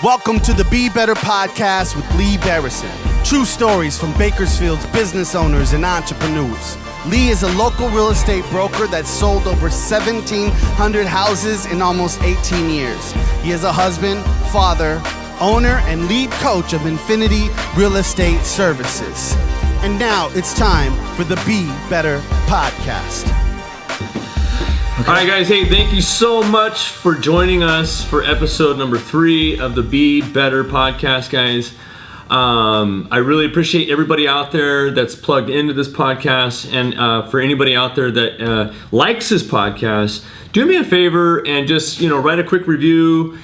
Welcome to the Be Better podcast with Lee Barrison. True stories from Bakersfield's business owners and entrepreneurs. Lee is a local real estate broker that sold over 1,700 houses in almost 18 years. He is a husband, father, owner, and lead coach of Infinity Real Estate Services. And now it's time for the Be Better podcast. All right, guys. Hey, thank you so much for joining us for episode number 3 of the Be Better podcast, guys. I really appreciate everybody out there that's plugged into this podcast, and for anybody out there that likes this podcast, do me a favor and just write a quick review.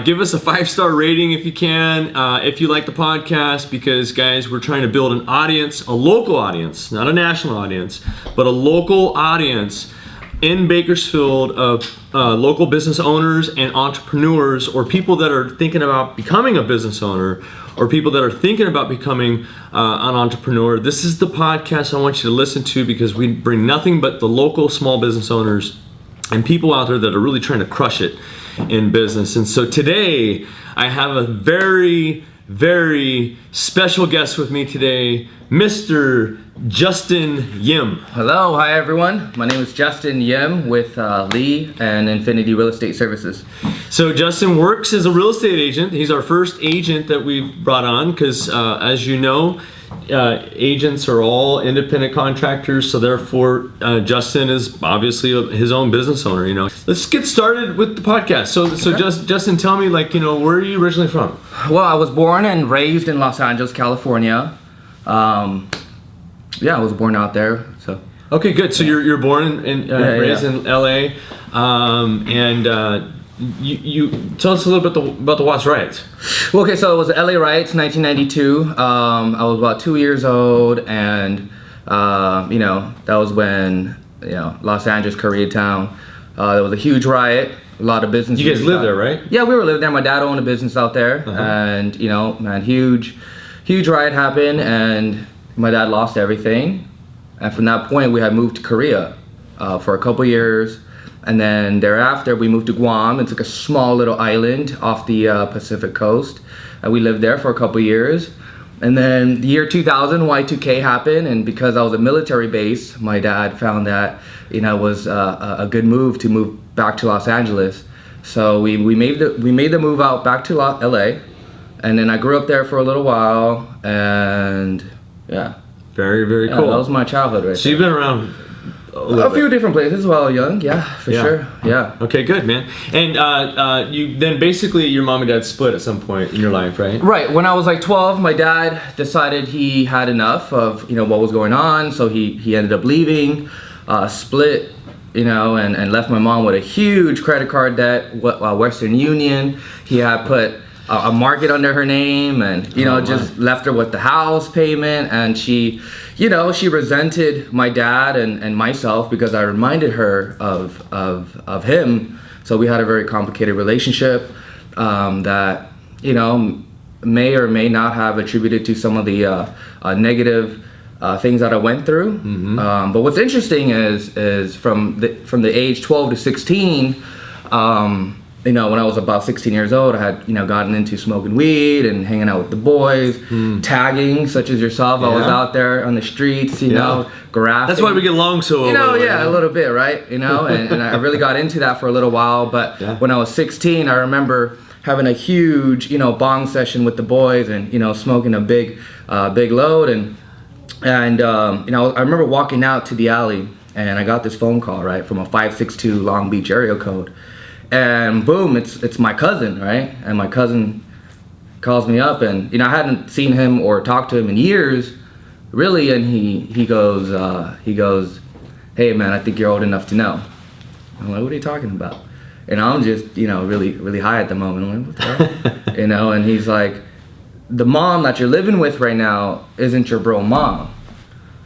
Give us a 5-star rating if you can, if you like the podcast, because guys, we're trying to build an audience, a local audience, not a national audience, but a local audience in Bakersfield of local business owners and entrepreneurs, or people that are thinking about becoming a business owner, or people that are thinking about becoming an entrepreneur. This is the podcast I want you to listen to, because we bring nothing but the local small business owners and people out there that are really trying to crush it in business. And so today I have a very, very special guest with me today, Mr. Justin Yim. Hello, hi everyone. My name is Justin Yim with Lee and Infinity Real Estate Services. So Justin works as a real estate agent. He's our first agent that we've brought on because, as you know, agents are all independent contractors. So therefore, Justin is obviously his own business owner. Let's get started with the podcast. So Justin, tell me, where are you originally from? Well, I was born and raised in Los Angeles, California. I was born out there. So. Okay, good. So you're born and raised in LA, You tell us a little bit about the Watts riots. Well, okay, so it was the LA riots, 1992. I was about 2 years old, and that was when Los Angeles, Koreatown. There was a huge riot. A lot of business. You guys lived there, right? Yeah, we were living there. My dad owned a business out there, and huge riot happened, and my dad lost everything. And from that point, we had moved to Korea for a couple years. And then thereafter, we moved to Guam. It's like a small little island off the Pacific coast. And we lived there for a couple years. And then the year 2000, Y2K happened. And because I was a military base, my dad found that it was a good move to move back to Los Angeles. So we made the move out back to LA. And then I grew up there for a little while. And yeah. Very, very cool. That was my childhood right So you've been around a few different places while young, sure. Yeah. Okay, good, man. And you then basically your mom and dad split at some point in your life, right? Right. When I was like 12, my dad decided he had enough of what was going on, so he ended up leaving, split, and left my mom with a huge credit card debt, Western Union. He had put a market under her name, and just left her with the house payment, and she resented my dad and myself because I reminded her of him. So we had a very complicated relationship that may or may not have attributed to some of the negative things that I went through. But what's interesting is from the age 12 to 16. When I was about 16 years old, I had, gotten into smoking weed and hanging out with the boys, tagging, such as yourself. I was out there on the streets, graphing. That's why we get along so well. A little bit, right? And I really got into that for a little while. But when I was 16, I remember having a huge, bong session with the boys and, smoking a big load. And I remember walking out to the alley, and I got this phone call, right, from a 562 Long Beach area code. And boom, it's my cousin, right? And my cousin calls me up, and I hadn't seen him or talked to him in years, really. And he goes, "Hey man, I think you're old enough to know." I'm like, "What are you talking about?" And I'm just really, really high at the moment. I'm like, "What the hell?" And he's like, "The mom that you're living with right now isn't your bro mom,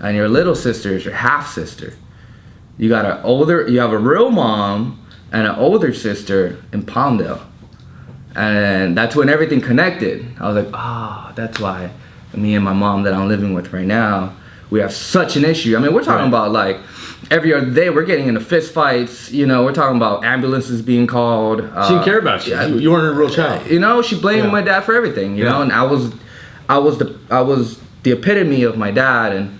and your little sister is your half sister. You have a real mom and an older sister in Palmdale." And that's when everything connected. I was like, that's why me and my mom that I'm living with right now, we have such an issue. I mean, we're talking about like every other day we're getting into fist fights. You know, we're talking about ambulances being called. She didn't care about you. Yeah, You weren't a real child. You know, she blamed my dad for everything. You know, and I was the epitome of my dad, and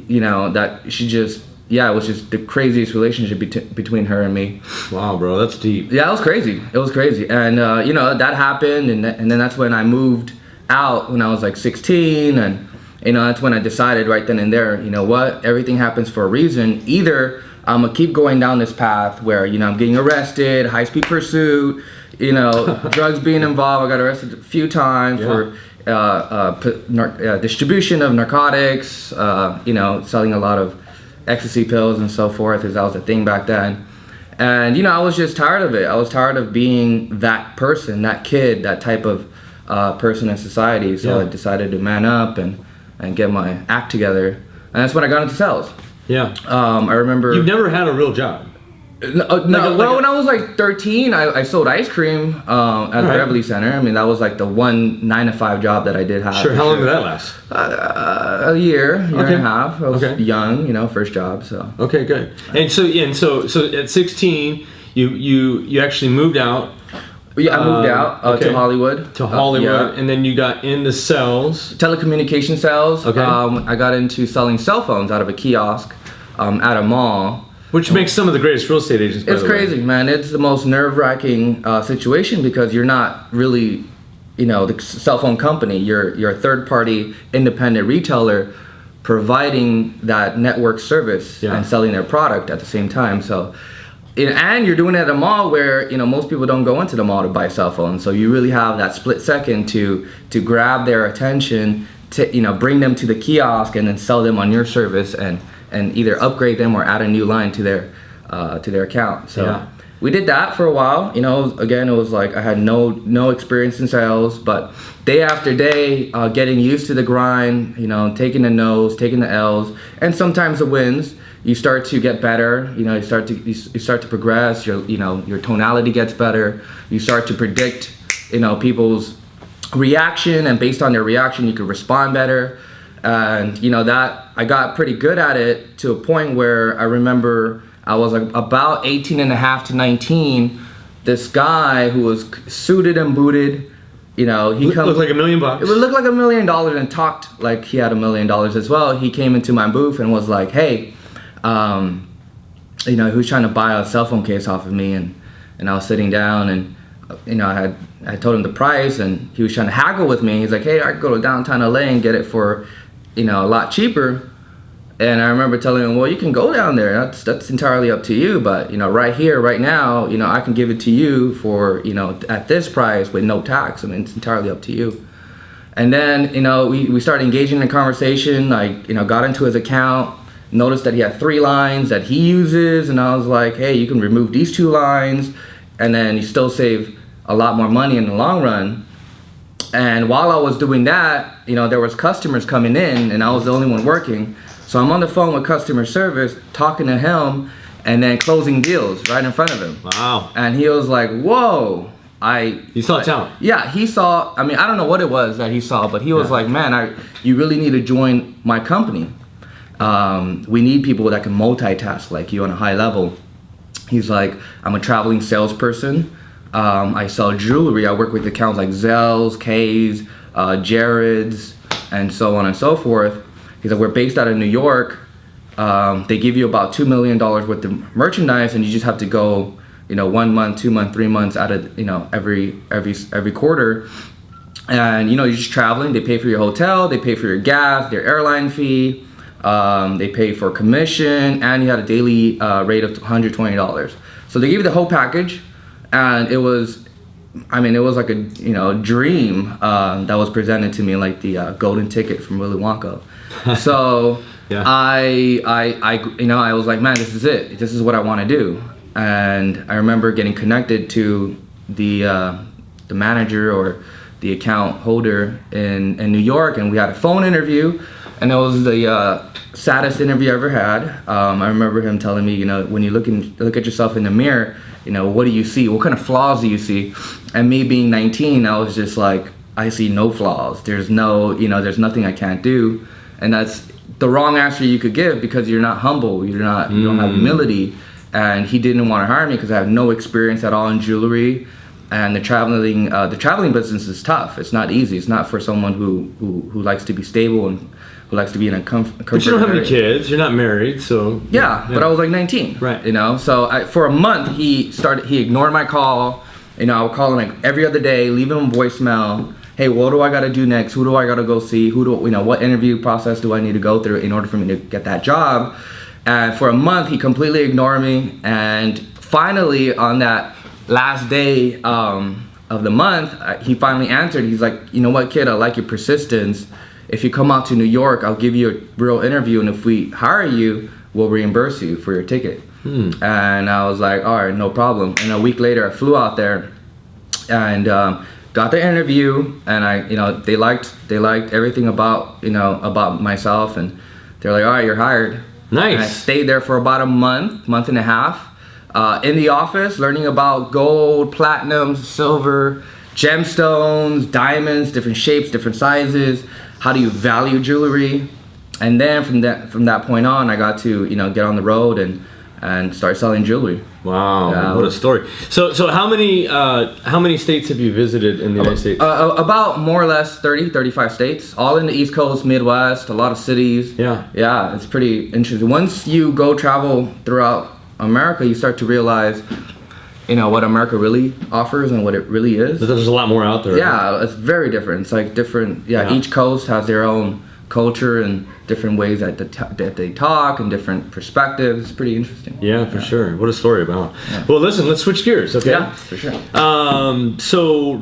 you know that she just. Yeah, it was just the craziest relationship between her and me. Wow, bro, that's deep. Yeah, it was crazy. It was crazy. And, you know, that happened. And then that's when I moved out when I was like 16. And, you know, that's when I decided right then and there, you know what? Everything happens for a reason. Either I'm going to keep going down this path where, you know, I'm getting arrested, high-speed pursuit, you know, drugs being involved. I got arrested a few times for distribution of narcotics, you know, selling a lot of ecstasy pills and so forth, because that was a thing back then. And you know, I was just tired of it. I was tired of being that person, that kid, that type of person in society. So I decided to man up and get my act together. And that's when I got into sales. Yeah. I remember. You've never had a real job. No, when I was like 13, I sold ice cream at the Beverly Center. I mean, that was like the one 9-to-5 job that I did have. Sure. How long did that last? A year and a half. I was young, you know, first job. So. Okay, good. And so at 16, you actually moved out. Yeah, I moved out to Hollywood. To Hollywood, and then you got into sales. Telecommunication sales. Okay. I got into selling cell phones out of a kiosk at a mall. Which makes some of the greatest real estate agents, by the way. It's crazy, man. It's the most nerve-wracking situation because you're not really, you know, the cell phone company. You're a third-party independent retailer providing that network service and selling their product at the same time. So, and you're doing it at a mall where, you know, most people don't go into the mall to buy cell phones. So you really have that split second to grab their attention, to, you know, bring them to the kiosk and then sell them on your service and either upgrade them or add a new line to their account. So we did that for a while. You know, again, it was like I had no experience in sales, but day after day, getting used to the grind, you know, taking the no's, taking the L's, and sometimes the wins. You start to get better. You know, you start to progress. Your tonality gets better. You start to predict, you know, people's reaction, and based on their reaction, you can respond better. And you know that I got pretty good at it to a point where I remember I was like about 18 and a half to 19. This guy who was suited and booted, you know, he looked like $1 million. It would look like $1 million and talked like he had $1 million as well. He came into my booth and was like, "Hey, you know, he was trying to buy a cell phone case off of me," and I was sitting down and, you know, I told him the price and he was trying to haggle with me. He's like, "Hey, I could go to downtown LA and get it for, you know, a lot cheaper." And I remember telling him, "Well, you can go down there. That's entirely up to you. But, you know, right here, right now, you know, I can give it to you for, you know, at this price with no tax. I mean, it's entirely up to you." And then, you know, we started engaging in a conversation. I, you know, got into his account, noticed that he had 3 lines that he uses. And I was like, "Hey, you can remove these 2 lines and then you still save a lot more money in the long run." And while I was doing that, you know, there was customers coming in and I was the only one working. So I'm on the phone with customer service, talking to him and then closing deals right in front of him. Wow. And he was like, "Whoa." You saw talent. Yeah, he saw, I mean, I don't know what it was that he saw, but he was like, "Man, you really need to join my company. We need people that can multitask like you on a high level." He's like, "I'm a traveling salesperson. I sell jewelry. I work with accounts like Zell's, K's, Jared's, and so on and so forth." He's like, "We're based out of New York. They give you about $2 million worth of merchandise, and you just have to go, you know, 1 month, 2 months, 3 months out of, you know, every quarter. And, you know, you're just traveling. They pay for your hotel. They pay for your gas, their airline fee. They pay for commission, and you had a daily rate of $120. So they give you the whole package. And it was like a, you know, dream that was presented to me, like the golden ticket from Willy Wonka. So I you know, I was like, "Man, this is it. This is what I want to do." And I remember getting connected to the manager or the account holder in New York, and we had a phone interview, and it was the saddest interview I ever had. I remember him telling me, you know, when you look at yourself in the mirror, you know, what do you see? What kind of flaws do you see? And me being 19, I was just like, I see no flaws. There's no, you know, there's nothing I can't do. And that's the wrong answer you could give because you're not humble, you don't have humility. And he didn't want to hire me because I have no experience at all in jewelry. And the traveling business is tough. It's not easy. It's not for someone who likes to be stable and who likes to be in a comfort. But you don't have any kids. You're not married, so. Yeah, but I was like 19. Right. You know, so for a month he ignored my call. You know, I would call him like every other day, leave him a voicemail. Hey, what do I got to do next? Who do I got to go see? What interview process do I need to go through in order for me to get that job? And for a month, he completely ignored me. And finally, on that last day of the month, he finally answered. He's like, you know what, kid, I like your persistence. If you come out to New York, I'll give you a real interview. And if we hire you, we'll reimburse you for your ticket. And I was like, all right, no problem. And a week later, I flew out there and got the interview. And they liked everything about myself. And they're like, all right, you're hired. Nice. And I stayed there for about a month and a half, in the office, learning about gold, platinum, silver, gemstones, diamonds, different shapes, different sizes. How do you value jewelry? And then from that point on, I got to get on the road and start selling jewelry. Wow, what a story! So how many states have you visited in the United States? About more or less 35 states, all in the East Coast, Midwest, a lot of cities. Yeah, it's pretty interesting. Once you go travel throughout America, you start to realize, what America really offers and what it really is. There's a lot more out there. Yeah, right? It's very different. It's like different. Yeah, each coast has their own culture and different ways that they talk and different perspectives. It's pretty interesting. Yeah, for sure. What a story about. Yeah. Well, listen, let's switch gears, okay? Yeah, for sure. So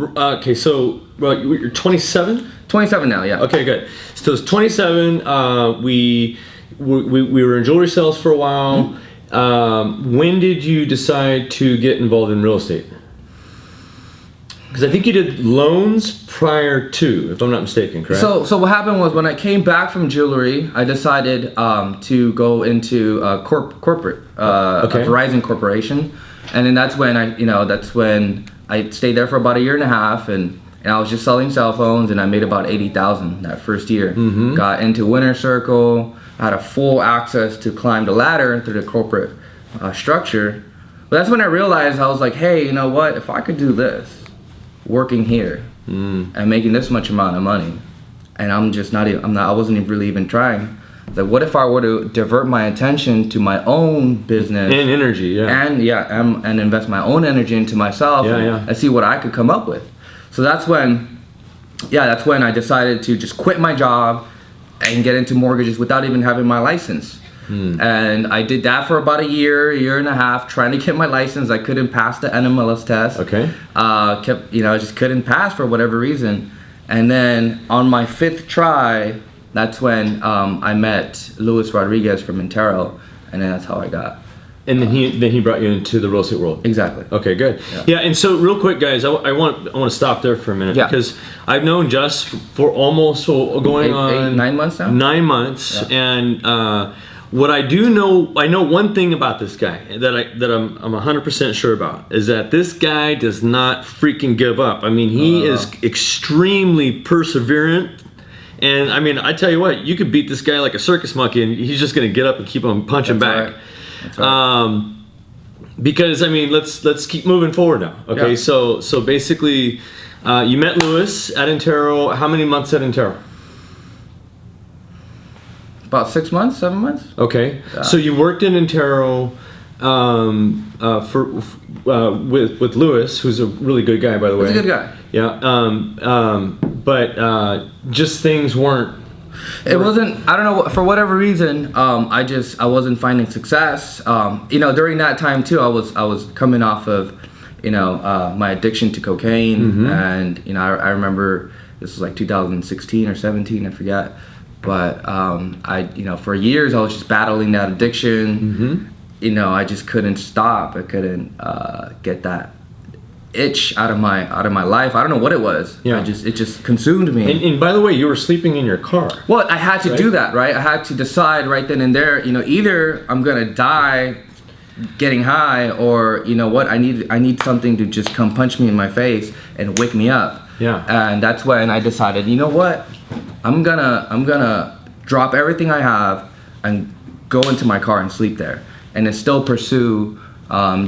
you're 27? 27 now, yeah. Okay, good. So it's 27. We were in jewelry sales for a while. When did you decide to get involved in real estate? Because I think you did loans prior to, if I'm not mistaken, correct? So what happened was when I came back from jewelry, I decided to go into corporate, a Verizon corporation, and then that's when I stayed there for about a year and a half, and I was just selling cell phones, and I made about $80,000 that first year. Got into Winner Circle, I had a full access to climb the ladder through the corporate structure. But that's when I realized, I was like, hey, you know what? If I could do this, working here and making this much amount of money, and I wasn't really even trying. Like, what if I were to divert my attention to my own business and energy, and invest my own energy into myself and see what I could come up with. So that's when I decided to just quit my job and get into mortgages without even having my license. And I did that for about a year and a half, trying to get my license. I couldn't pass the NMLS test. Okay. I just couldn't pass for whatever reason. And then on my 5th try, that's when I met Luis Rodriguez from Intero, and then that's how I got. And then he brought you into the real estate world. Exactly. Okay, good. Yeah, and so real quick, guys, I want to stop there for a minute because I've known Juss for almost going on 9 months now. 9 months, and what I do know, I know one thing about this guy that I'm 100% sure about is that this guy does not freaking give up. I mean, he is extremely perseverant. And I mean, I tell you what, you could beat this guy like a circus monkey, and he's just gonna get up and keep on punching back. Right. That's right. Because I mean, let's keep moving forward now. Okay, so basically, you met Luis at Intero. How many months at Intero? About 6 months, 7 months. Okay, so you worked in Intero with Luis, who's a really good guy, by the way. He's a good guy. Yeah. But just things weren't. It wasn't. I don't know. For whatever reason, I wasn't finding success. During that time too, I was coming off of, my addiction to cocaine, and I remember this was like 2016 or 17, I forget. But for years I was just battling that addiction. I just couldn't stop. I couldn't get that itch out of my life. I don't know what it was. It just consumed me. And by the way, you were sleeping in your car. Well, I had to do that, right? I had to decide right then and there. Either I'm gonna die getting high, or I need something to just come punch me in my face and wake me up. Yeah. And that's when I decided, you know what? I'm gonna drop everything I have and go into my car and sleep there, and then still pursue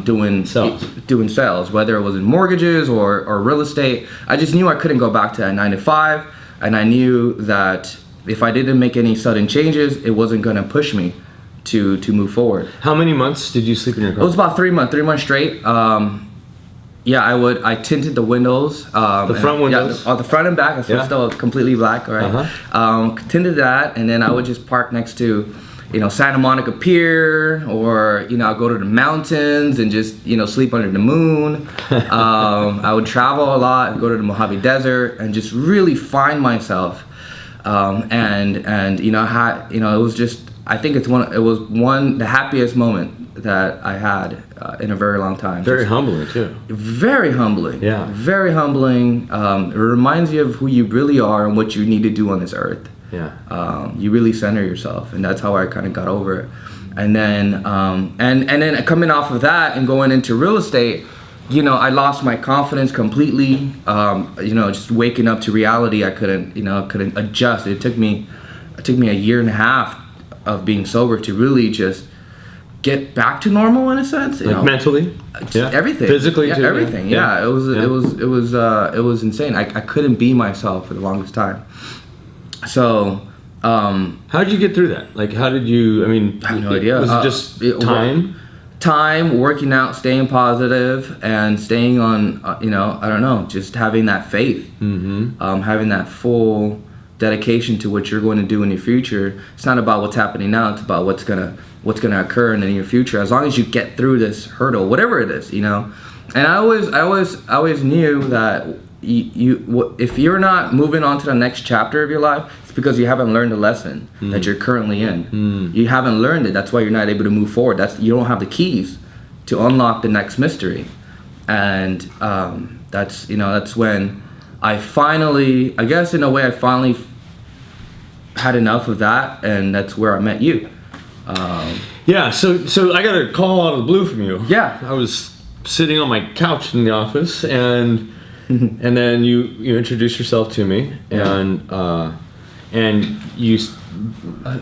doing sales, whether it was in mortgages or real estate. I just knew I couldn't go back to that 9 to 5, and I knew that if I didn't make any sudden changes, it wasn't going to push me to move forward. How many months did you sleep in your car? It was about 3 months straight. I tinted the windows. The front windows? Yeah, the front and back. It's still completely black, right? Tinted that, and then I would just park next to, Santa Monica Pier, or, I'd go to the mountains and just, sleep under the moon. I would travel a lot, go to the Mojave Desert, and just really find myself. It was just, I think it was the happiest moment that I had in a very long time. Very humbling too. Very humbling. Yeah. Very humbling. It reminds you of who you really are and what you need to do on this earth. Yeah. You really center yourself, and that's how I kind of got over it. And then, and then coming off of that and going into real estate, I lost my confidence completely. Just waking up to reality, I couldn't adjust. It took me a year and a half of being sober to really just get back to normal in a sense. Mentally, everything, physically, too. Everything. Yeah. It was insane. I couldn't be myself for the longest time. So, how did you get through that? Like, how did you? I mean, I have no idea. Was it just time? Time, working out, staying positive, and staying on. I don't know, just having that faith, having that full dedication to what you're going to do in your future. It's not about what's happening now. It's about what's gonna occur in the near future. As long as you get through this hurdle, whatever it is, And I always knew that if you're not moving on to the next chapter of your life, it's because you haven't learned the lesson that you're currently in. You haven't learned it. That's why you're not able to move forward. You don't have the keys to unlock the next mystery. And that's when I finally, I guess in a way, I finally had enough of that, and that's where I met you. So I got a call out of the blue from you. Yeah. I was sitting on my couch in the office, and then you introduced yourself to me, and you.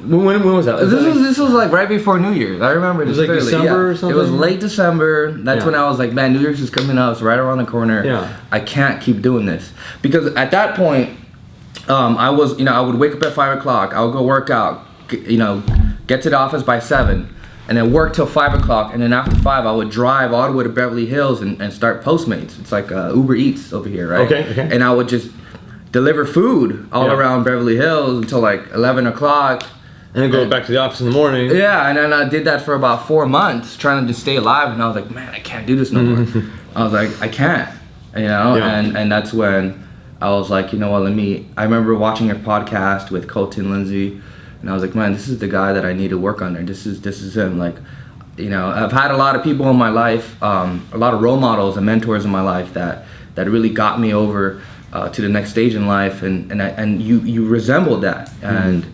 When was that? This was like right before New Year's. I remember this. It was like clearly. December or something? It was late December. That's when I was like, man, New Year's is coming up. It's right around the corner. Yeah. I can't keep doing this. Because at that point, I was, I would wake up at 5 o'clock. I would go work out, get to the office by 7, and then work till 5 o'clock. And then after 5, I would drive all the way to Beverly Hills and start Postmates. It's like Uber Eats over here, right? Okay. And I would just deliver food all around Beverly Hills until like 11 o'clock. And then go back to the office in the morning. Yeah, and then I did that for about 4 months, trying to just stay alive. And I was like, man, I can't do this no more. I was like, I can't, and that's when I was like, you know what, I remember watching a podcast with Colton Lindsay, and I was like, man, this is the guy that I need to work under. This is him. Like, I've had a lot of people in my life, a lot of role models and mentors in my life that really got me over to the next stage in life, and you resembled that, and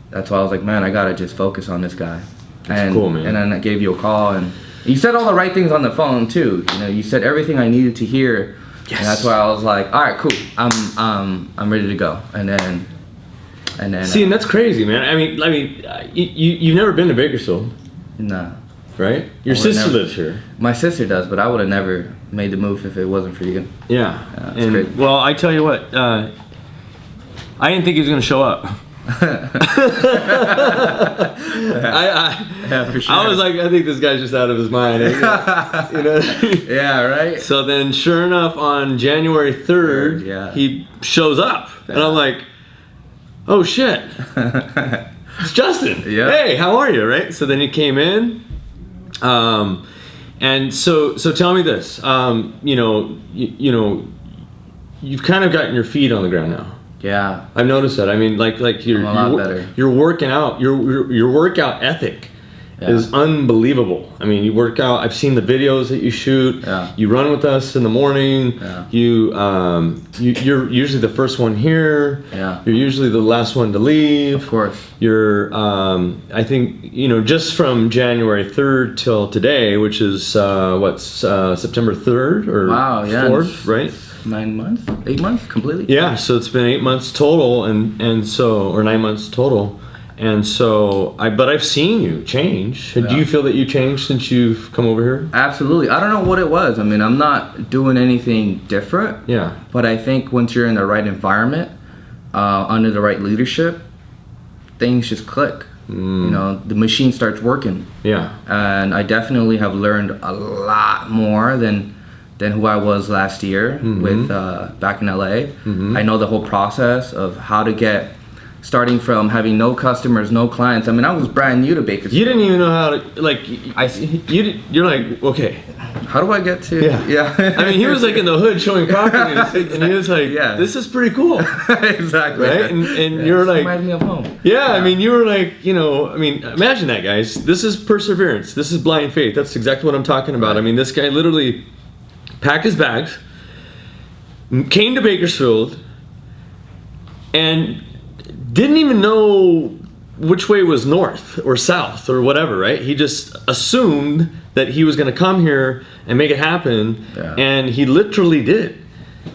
that's why I was like, man, I gotta just focus on this guy. That's cool, man. And then I gave you a call, and you said all the right things on the phone too. You said everything I needed to hear. Yes. And that's why I was like, all right, cool, I'm ready to go. And then. See, and that's crazy, man. I mean, you've never been to Bakersfield. No. Right? Your sister lives here. My sister does, but I would have never made the move if it wasn't for you. Yeah. It's great. Well, I tell you what, I didn't think he was gonna show up. Yeah, for sure. I was like, I think this guy's just out of his mind. Yeah, right. So then, sure enough, on January 3rd, he shows up, and I'm like, oh shit, it's Justin. Yeah. Hey, how are you? Right. So then he came in, and so tell me this. You've kind of gotten your feet on the ground now. Yeah, I've noticed that. I mean, like you're better. You're working out. Your workout ethic is unbelievable. I mean, you work out. I've seen the videos that you shoot. Yeah. You run with us in the morning. Yeah. You're usually the first one here. Yeah. You're usually the last one to leave. Of course. You're I think just from January 3rd till today, which is September 3rd or 4th, right? 9 months, 8 months completely. Yeah, so it's been 8 months total, and so, or 9 months total, And so, but I've seen you change. Do you feel that you changed since you've come over here? Absolutely. I don't know what it was. I mean, I'm not doing anything different. Yeah. But I think once you're in the right environment, under the right leadership, things just click. You know, the machine starts working. Yeah. And I definitely have learned a lot more than who I was last year with back in LA. I know the whole process of how to get, starting from having no customers, no clients. I mean, I was brand new to Bakersfield. You didn't even know how to, like, you're like, okay. How do I get to? Yeah. I mean, he was like in the hood showing properties, and he was like, this is pretty cool. Exactly. Right? And you're like, reminds me of home. Yeah, I mean, you were like, you know, I mean, imagine that, guys. This is perseverance. This is blind faith. That's exactly what I'm talking about. I mean, this guy literally packed his bags, came to Bakersfield, and didn't even know which way was north or south or whatever, right? He just assumed that he was going to come here and make it happen, and he literally did.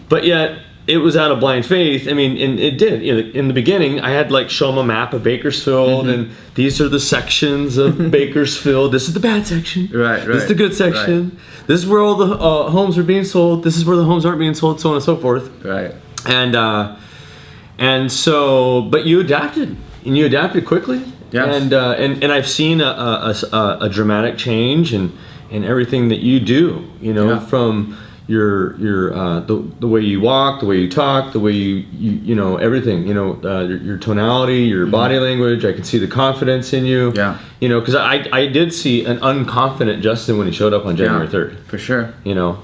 But yet, it was out of blind faith. I mean, and it did. You know, in the beginning, I had like show him a map of Bakersfield, and these are the sections of Bakersfield. This is the bad section. Right. This is the good section. Right. This is where all the homes are being sold. This is where the homes aren't being sold, so on and so forth. Right. And so, but you adapted, and you adapted quickly. Yes. And I've seen a dramatic change in everything that you do. You know, from your the way you walk, the way you talk, the way you know everything. You know, your tonality, your body language. I can see the confidence in you. Yeah. You know, because I did see an unconfident Justin when he showed up on January 3rd. For sure. You know,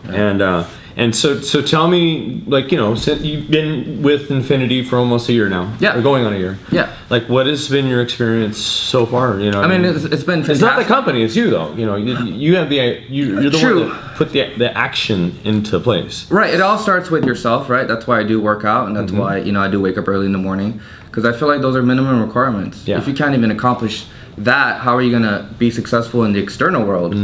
and so tell me, like, you know, since you've been with Infinity for almost a year now. Yeah. Or going on a year. Yeah. Like, what has been your experience so far? You know, I mean, it's been fantastic. It's not the company, it's you though. You know, you have you're the True. one that put the action into place. Right. It all starts with yourself, right? That's why I do work out, and that's why, you know, I do wake up early in the morning, because I feel like those are minimum requirements. Yeah. If you can't even accomplish that, how are you gonna be successful in the external world?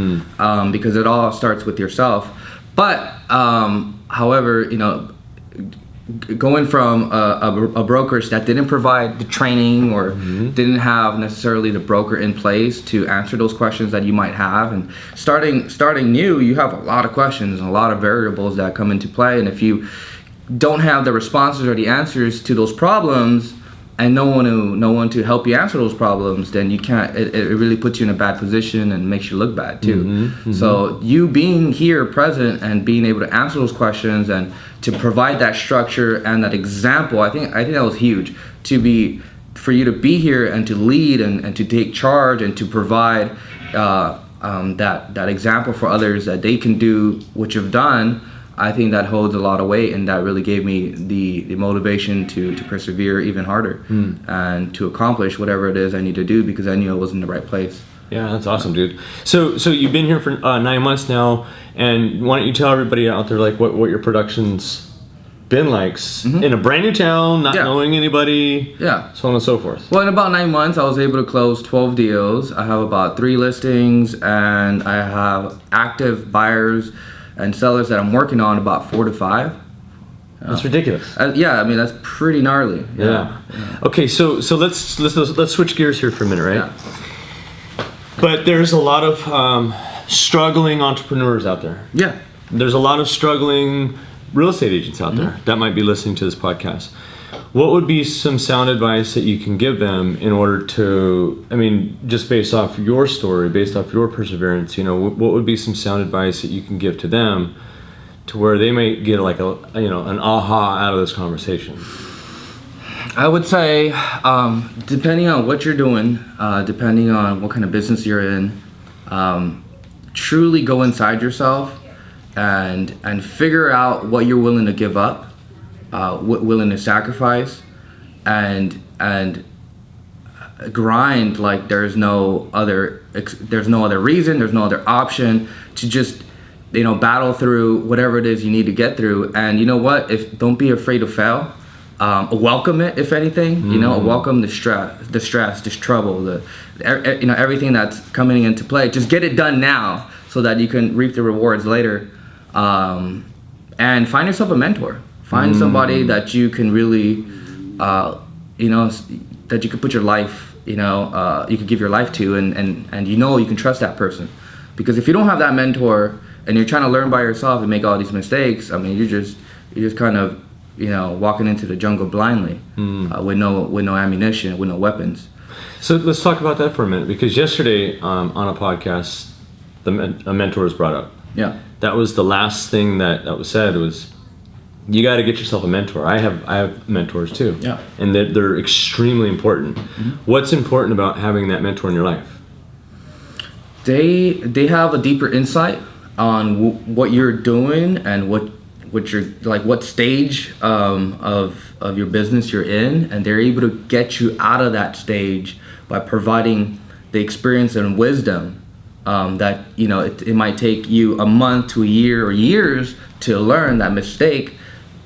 Because it all starts with yourself. But however, you know, going from a brokerage that didn't provide the training or didn't have necessarily the broker in place to answer those questions that you might have, and starting new, you have a lot of questions and a lot of variables that come into play, and if you don't have the responses or the answers to those problems, and no one to help you answer those problems, then you can't. It really puts you in a bad position and makes you look bad too. So you being here present and being able to answer those questions and to provide that structure and that example, I think that was huge. For you to be here and to lead and to take charge and to provide that example for others that they can do what you've done. I think that holds a lot of weight, and that really gave me the motivation to persevere even harder and to accomplish whatever it is I need to do, because I knew I was in the right place. Yeah, that's awesome, dude. So you've been here for 9 months now, and why don't you tell everybody out there like what your production's been like in a brand new town, not knowing anybody, so on and so forth. Well, in about 9 months, I was able to close 12 deals. I have about 3 listings, and I have active buyers and sellers that I'm working on about 4 to 5. That's ridiculous. Yeah, I mean, that's pretty gnarly. Yeah. Okay, so let's switch gears here for a minute, right? Yeah. But there's a lot of struggling entrepreneurs out there. Yeah. There's a lot of struggling real estate agents out there that might be listening to this podcast. What would be some sound advice that you can give them in order to, I mean, just based off your story, based off your perseverance, you know, what would be some sound advice that you can give to them to where they may get like an aha out of this conversation? I would say, depending on what you're doing, depending on what kind of business you're in, truly go inside yourself and figure out what you're willing to give up, willing to sacrifice, and grind like there's no other reason, there's no other option to just, you know, battle through whatever it is you need to get through. And you know what? Don't be afraid to fail. Welcome it, if anything. You know, welcome the stress, the trouble, everything that's coming into play. Just get it done now so that you can reap the rewards later. And find yourself a mentor. Find somebody that you can really, that you can put your life you could give your life to, and you can trust that person. Because if you don't have that mentor and you're trying to learn by yourself and make all these mistakes, I mean, you're just kind of, walking into the jungle blindly, with no ammunition, with no weapons. So let's talk about that for a minute, because yesterday on a podcast, a mentor was brought up. Yeah. That was the last thing that was said was, you got to get yourself a mentor. I have mentors too. Yeah. And they're extremely important. Mm-hmm. What's important about having that mentor in your life? They have a deeper insight on what you're doing and what you're like, what stage of your business you're in, and they're able to get you out of that stage by providing the experience and wisdom that it might take you a month to a year or years to learn that mistake,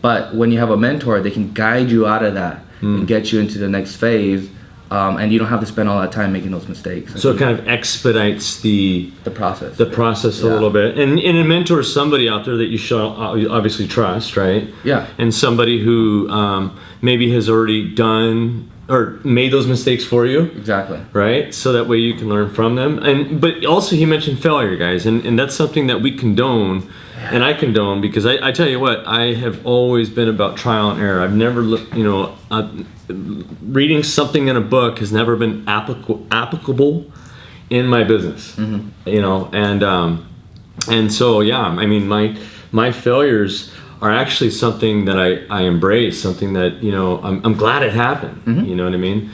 but when you have a mentor, they can guide you out of that and get you into the next phase, and you don't have to spend all that time making those mistakes. So it kind of expedites the process. The process a little bit. And a mentor is somebody out there that you should obviously trust, right? Yeah. And somebody who maybe has already done or made those mistakes for you. Exactly. Right? So that way you can learn from them. But also he mentioned failure, guys, and that's something that we condone. And I condone, because I tell you what, I have always been about trial and error. I've never reading something in a book has never been applicable in my business. Mm-hmm. And so I mean, my failures are actually something that I embrace, something that I'm glad it happened. Mm-hmm. You know what I mean?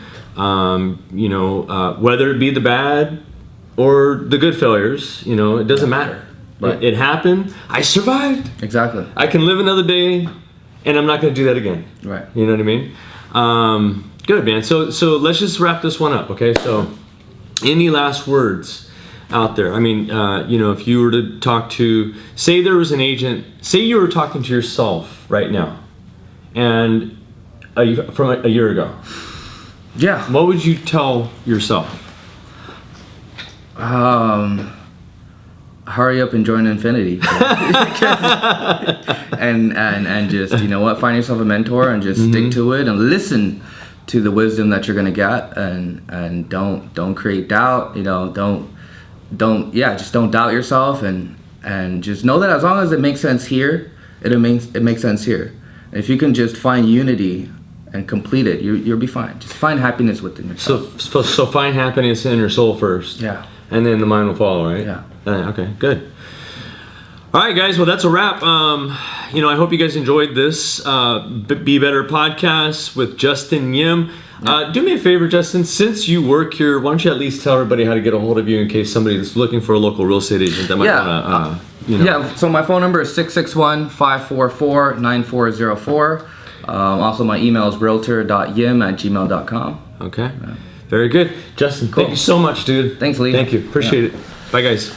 Whether it be the bad or the good failures, it doesn't matter. Right. It happened. I survived. Exactly. I can live another day, and I'm not going to do that again. Right. You know what I mean? Good, man. So let's just wrap this one up, okay? So, any last words out there? I mean, if you were to talk to, say there was an agent, say you were talking to yourself right now, and from a year ago. Yeah. What would you tell yourself? Hurry up and join Infinity. and just, find yourself a mentor and just stick to it and listen to the wisdom that you're gonna get, and don't create doubt. Just don't doubt yourself, and just know that as long as it makes sense here, it makes sense here. And if you can just find unity and complete it, you'll be fine. Just find happiness within yourself. So find happiness in your soul first. Yeah. And then the mind will follow, right? Yeah. Okay, good. All right, guys. Well, that's a wrap. I hope you guys enjoyed this Be Better podcast with Justin Yim. Do me a favor, Justin. Since you work here, why don't you at least tell everybody how to get a hold of you in case somebody is looking for a local real estate agent that might want to, Yeah, so my phone number is 661-544-9404. Also, my email is realtor.yim@gmail.com. Okay. Very good. Justin, thank you so much, dude. Thanks, Lee. Thank you. Appreciate it. Bye, guys.